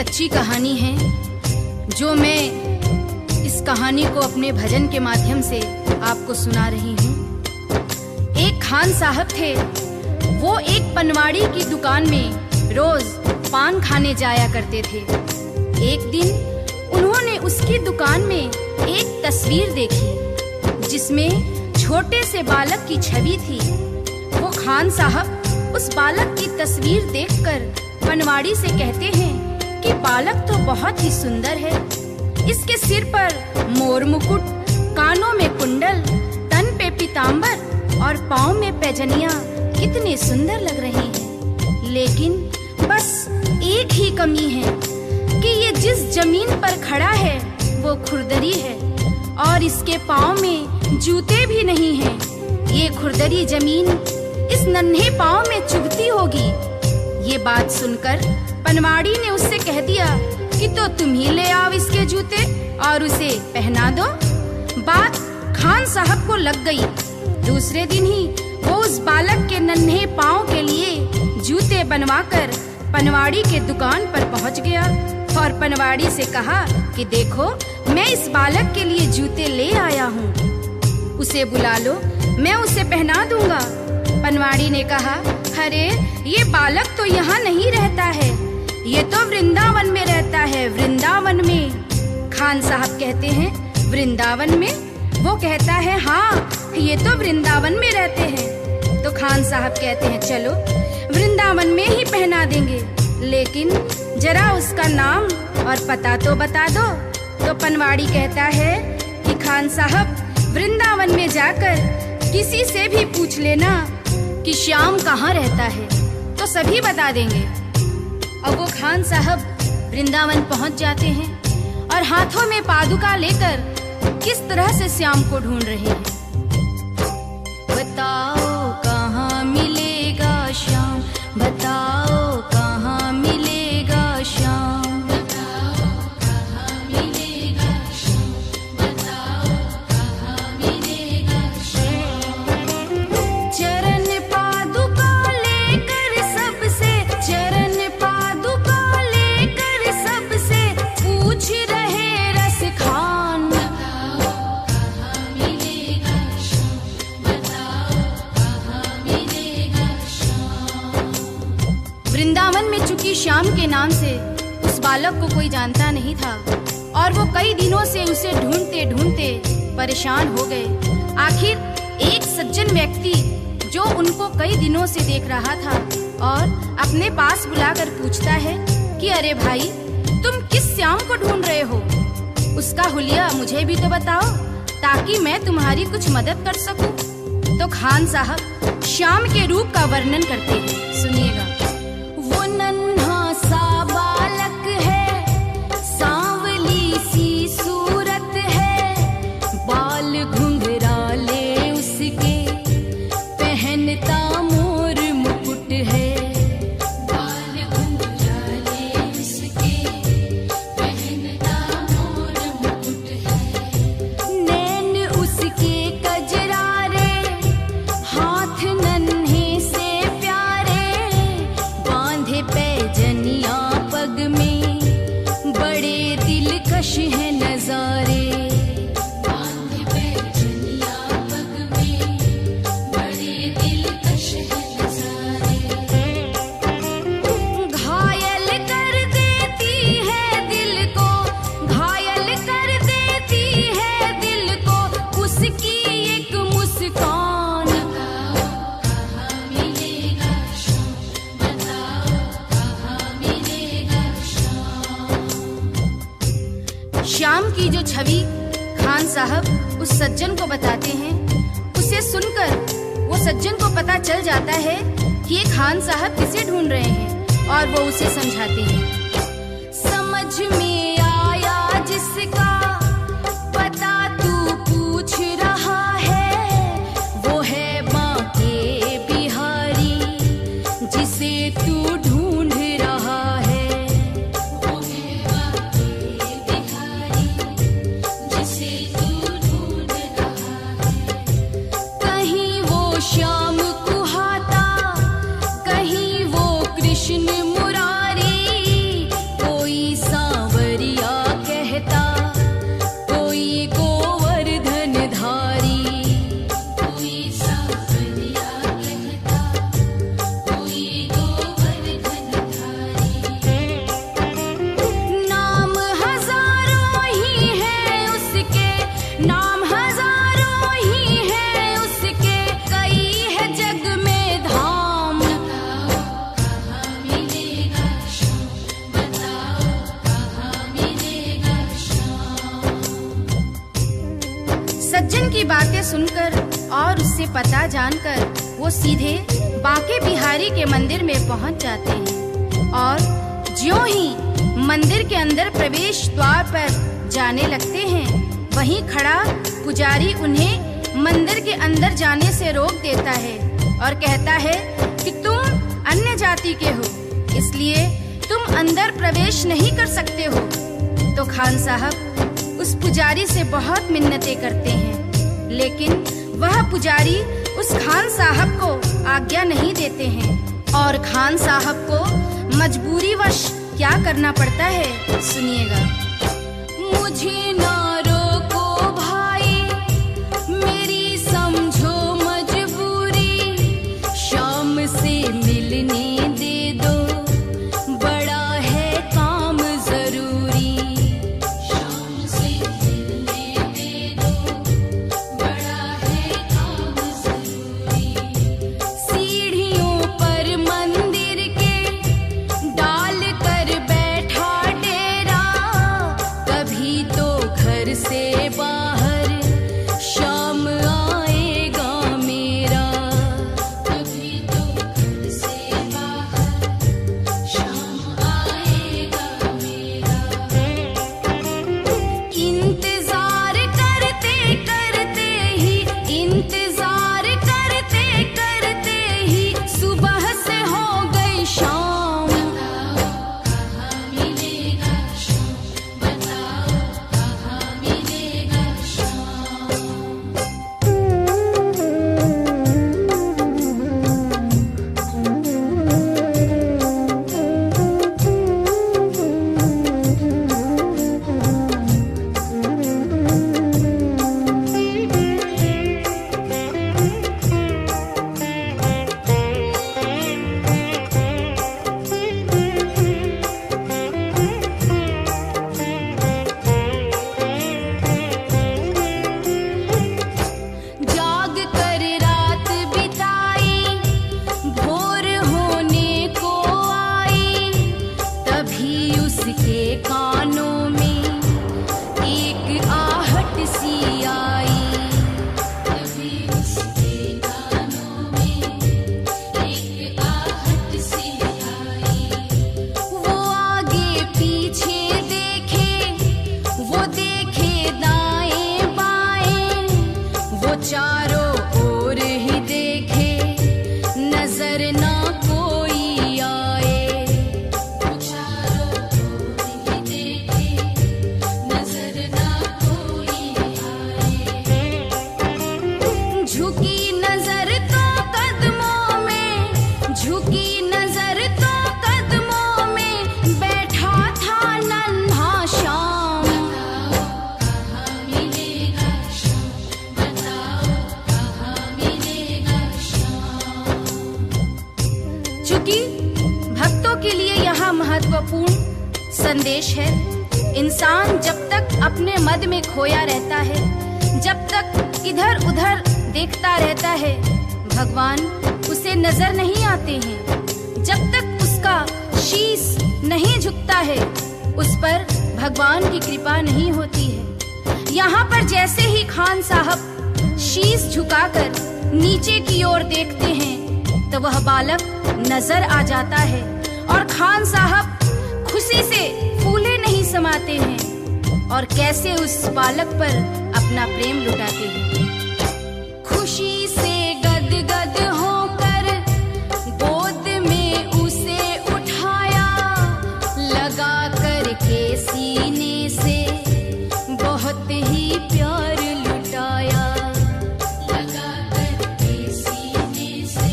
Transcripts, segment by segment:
सच्ची कहानी है जो मैं इस कहानी को अपने भजन के माध्यम से आपको सुना रही हूँ। एक खान साहब थे, वो एक पनवाड़ी की दुकान में रोज पान खाने जाया करते थे। एक दिन उन्होंने उसकी दुकान में एक तस्वीर देखी जिसमें छोटे से बालक की छवि थी। वो खान साहब उस बालक की तस्वीर देखकर पनवाड़ी से कहते हैं कि बालक तो बहुत ही सुंदर है। इसके सिर पर मोर मुकुट, कानों में कुंडल, तन पे पीतांबर और पाँव में पैजनियां कितने सुंदर लग रही हैं। लेकिन बस एक ही कमी है कि ये जिस जमीन पर खड़ा है वो खुरदरी है और इसके पाँव में जूते भी नहीं हैं। ये खुरदरी जमीन इस नन्हे पाँव में चुभती होगी। ये बात सुनकर पनवाड़ी ने उससे कह दिया कि तो तुम ही ले आओ इसके जूते और उसे पहना दो। बात खान साहब को लग गई। दूसरे दिन ही वो उस बालक के नन्हे पाँव के लिए जूते बनवाकर पनवाड़ी के दुकान पर पहुंच गया और पनवाड़ी से कहा कि देखो, मैं इस बालक के लिए जूते ले आया हूँ, उसे बुला लो, मैं उसे पहना दूंगा। पनवाड़ी ने कहा, अरे ये बालक तो यहाँ नहीं रहता है, ये तो वृंदावन में रहता है। वृंदावन में? खान साहब कहते हैं, वृंदावन में? वो कहता है, हाँ ये तो वृंदावन में रहते हैं। तो खान साहब कहते हैं, चलो वृंदावन में ही पहना देंगे, लेकिन जरा उसका नाम और पता तो बता दो। तो पनवाड़ी कहता है कि खान साहब, वृंदावन में जाकर किसी से भी पूछ लेना कि श्याम कहाँ रहता है, तो सभी बता देंगे। अब वो खान साहब वृंदावन पहुंच जाते हैं और हाथों में पादुका लेकर किस तरह से श्याम को ढूंढ रहे हैं। बताओ कहाँ मिलेगा श्याम, बताओ कहाँ मिलेगा श्याम, बताओ कहाँ मिलेगा श्याम, बताओ कहाँ मिलेगा श्याम। चरण पादुका लेकर सबसे, चरण पादुका लेकर सबसे पूछ रहे रस खान, बताओ कहाँ मिलेगा श्याम, बताओ कहाँ मिलेगा श्याम। वृंदावन में चूंकि श्याम के नाम से उस बालक को कोई जानता नहीं था और वो कई दिनों से उसे ढूंढते ढूंढते परेशान हो गए। आखिर एक सज्जन व्यक्ति जो उनको कई दिनों से देख रहा था और अपने पास बुलाकर पूछता है कि अरे भाई, तुम किस श्याम को ढूंढ रहे हो? उसका हुलिया मुझे भी तो बताओ ताकि मैं तुम्हारी कुछ मदद कर सकूं। तो खान साहब श्याम के रूप का वर्णन करते हैं, सुनिएगा। वो नन्हा सा बालक है, सांवली सी सूरत है, बाल घुंघराले उसके, पहनता मोर मुकुट है, बाल घुंघराले उसके, पहनता मोर मुकुट है, नैन उसके कजरारे, हाथ नन्हे से प्यारे, बांधे पैजनिया पग में, बड़े दिलकश है नजारे, बांधे पैजनिया पग में, बड़े दिलकश है नजारे। घायल कर देती है दिल को, घायल कर देती है दिल को उसकी एक मुस्कान, बताओ कहाँ मिलेगा श्याम, बताओ कहाँ मिलेगा श्याम। श्याम की जो छवि खान साहब उस सज्जन को बताते हैं, उसे सुनकर वो सज्जन को पता चल जाता है कि ये खान साहब किसे ढूंढ रहे हैं और वो उसे समझाते हैं। समझ में आया जिसका पता तू पूछ रहा है, वो है बांके बिहारी जिसे तू ढूंढ रहा है, वो है बांके बिहारी जिसे तू ढूंढ रहा है। कहीं वो श्याम कुहाता, कहीं वो कृष्ण मुरारी, कोई नाम हजारों ही है उसके, कई है जग में धाम। बताओ कहाँ मिलेगा श्याम, बताओ कहाँ मिलेगा श्याम। सज्जन की बातें सुनकर और उससे पता जानकर वो सीधे बांके बिहारी के मंदिर में पहुंच जाते हैं और ज्यों ही मंदिर के अंदर प्रवेश द्वार पर जाने लगते हैं, वहीं खड़ा पुजारी उन्हें मंदिर के अंदर जाने से रोक देता है और कहता है कि तुम अन्य जाति के हो, इसलिए तुम अंदर प्रवेश नहीं कर सकते हो। तो खान साहब उस पुजारी से बहुत मिन्नतें करते हैं, लेकिन वह पुजारी उस खान साहब को आज्ञा नहीं देते हैं और खान साहब को मजबूरीवश क्या करना पड़ता है, सुनिएगा। मुझे ना रोको भाई, मेरी समझो मजबूरी, शाम से मिलने दे दो, बड़ा है काम जरूरी। शाम से मिलने दे दो, बड़ा है काम जरूरी। सीढ़ियों पर मंदिर के डाल कर बैठा डेरा, कभी तो घर से बाहर शाम आएगा मेरा, कभी तो घर से बाहर शाम आएगा मेरा। इंतजार करते करते ही, इंतजार करते करते ही सुबह से हो गई शाम। बताओ कहाँ मिलेगा श्याम, बताओ कहाँ मिलेगा श्याम। जाग कर रात बिताई, भोर होने को आई, तभी उसके कानों में एक आहट सी आई, तभी उसके कानों में एक आहट सी आई। वो आगे पीछे देखे, वो देखे दाएं बाएं, वो चारों ओर ही देखे, नजर ना कोई आए। वो चारों ओर ही देखे, नजर ना कोई आए। झुकी नजर तो कदमों में, झुकी नजर तो कदमों में, बैठा था नन्हा श्याम। बताओ कहाँ मिलेगा श्याम, बताओ कहाँ मिलेगा श्याम। चूंकि भक्तों के लिए यहाँ महत्वपूर्ण संदेश है, इंसान जब तक अपने मद में खोया रहता है, जब तक इधर उधर देखता रहता है, भगवान उसे नजर नहीं आते हैं। जब तक उसका शीश नहीं झुकता है, उस पर भगवान की कृपा नहीं होती है। यहाँ पर जैसे ही खान साहब शीश झुकाकर नीचे की ओर देखते हैं, तो वह बालक नजर आ जाता है और खान साहब खुशी से फूले नहीं समाते हैं और कैसे उस बालक पर अपना प्रेम लुटाते हैं। खुशी से गदगद होकर गोद में उसे उठाया, लगा कर के सीने से बहुत ही प्यार लुटाया, लगा कर के सीने से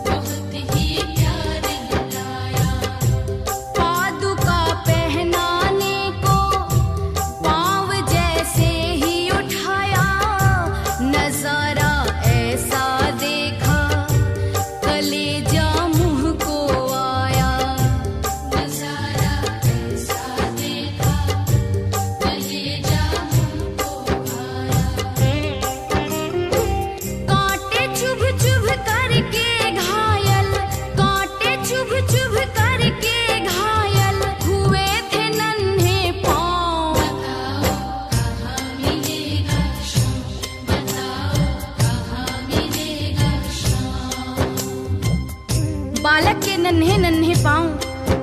बहुत ही प्यार लुटाया। पादुका पहनाने को पाँव जैसे ही उठाया, नन्हे नन्हे पांव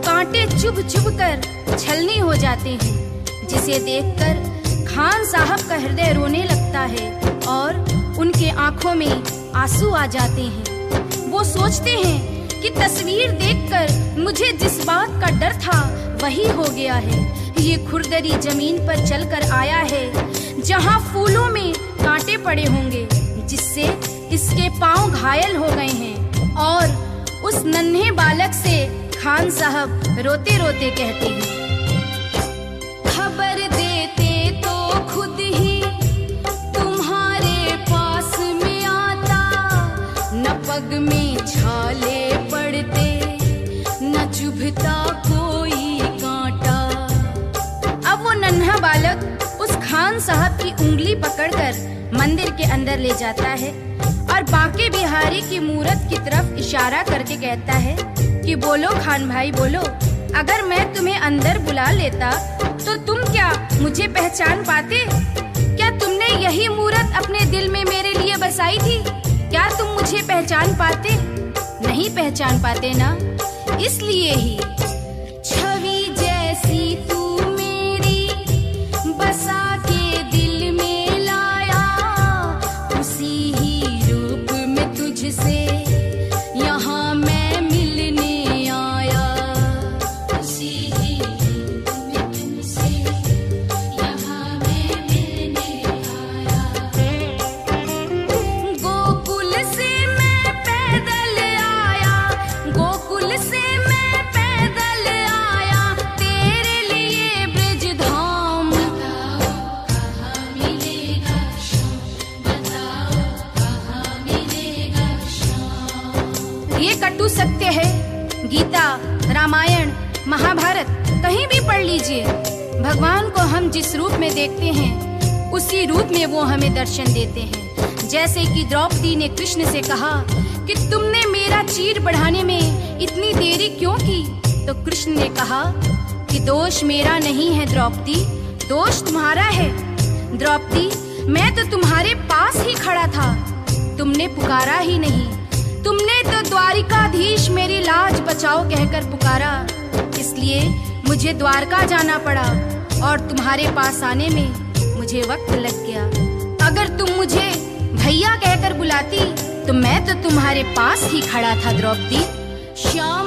कांटे चुभ चुभ कर छलनी हो जाते हैं, जिसे देखकर खान साहब का हृदय रोने लगता है और उनके आंखों में आंसू आ जाते हैं। वो सोचते हैं कि तस्वीर देखकर मुझे जिस बात का डर था वही हो गया है। ये खुरदरी जमीन पर चलकर आया है जहां फूलों में कांटे पड़े होंगे, जिससे इसके पांव घायल हो गए हैं। और उस नन्हे बालक से खान साहब रोते रोते कहते हैं, खबर देते तो खुद ही तुम्हारे पास में आता, न पग में छाले पड़ते न चुभता कोई कांटा। अब वो नन्हा बालक उस खान साहब की उंगली पकड़कर मंदिर के अंदर ले जाता है और बांके बिहारी की मूरत की तरफ इशारा करके कहता है कि बोलो खान भाई बोलो, अगर मैं तुम्हें अंदर बुला लेता तो तुम क्या मुझे पहचान पाते? क्या तुमने यही मूरत अपने दिल में मेरे लिए बसाई थी? क्या तुम मुझे पहचान पाते? नहीं पहचान पाते ना? इसलिए ही छवि जैसी तू मेरी बसा के दिल में लाया, उसी ही रूप में तुझसे यहाँ मैं मिलने आया, उसी ही रूप में तुझसे यहाँ मैं मिलने आया। गोकुल से मैं पैदल आया, गोकुल से मैं पैदल आया, तेरे लिए ब्रजधाम। बताओ कहाँ मिलेगा श्याम, बताओ कहाँ मिलेगा श्याम। ये कटु सत्य है। गीता, रामायण, महाभारत कहीं भी पढ़ लीजिए। भगवान को हम जिस रूप में देखते हैं उसी रूप में वो हमें दर्शन देते हैं। जैसे कि द्रौपदी ने कृष्ण से कहा कि तुमने मेरा चीर बढ़ाने में इतनी देरी क्यों की? तो कृष्ण ने कहा कि दोष मेरा नहीं है द्रौपदी, दोष तुम्हारा है। द्रौपदी, मैं तो तुम्हारे पास ही खड़ा था, तुमने पुकारा ही नहीं। तुमने तो द्वारिकाधीश मेरी लाज बचाओ कहकर पुकारा, इसलिए मुझे द्वारका जाना पड़ा और तुम्हारे पास आने में मुझे वक्त लग गया। अगर तुम मुझे भैया कहकर बुलाती तो मैं तो तुम्हारे पास ही खड़ा था द्रौपदी। श्याम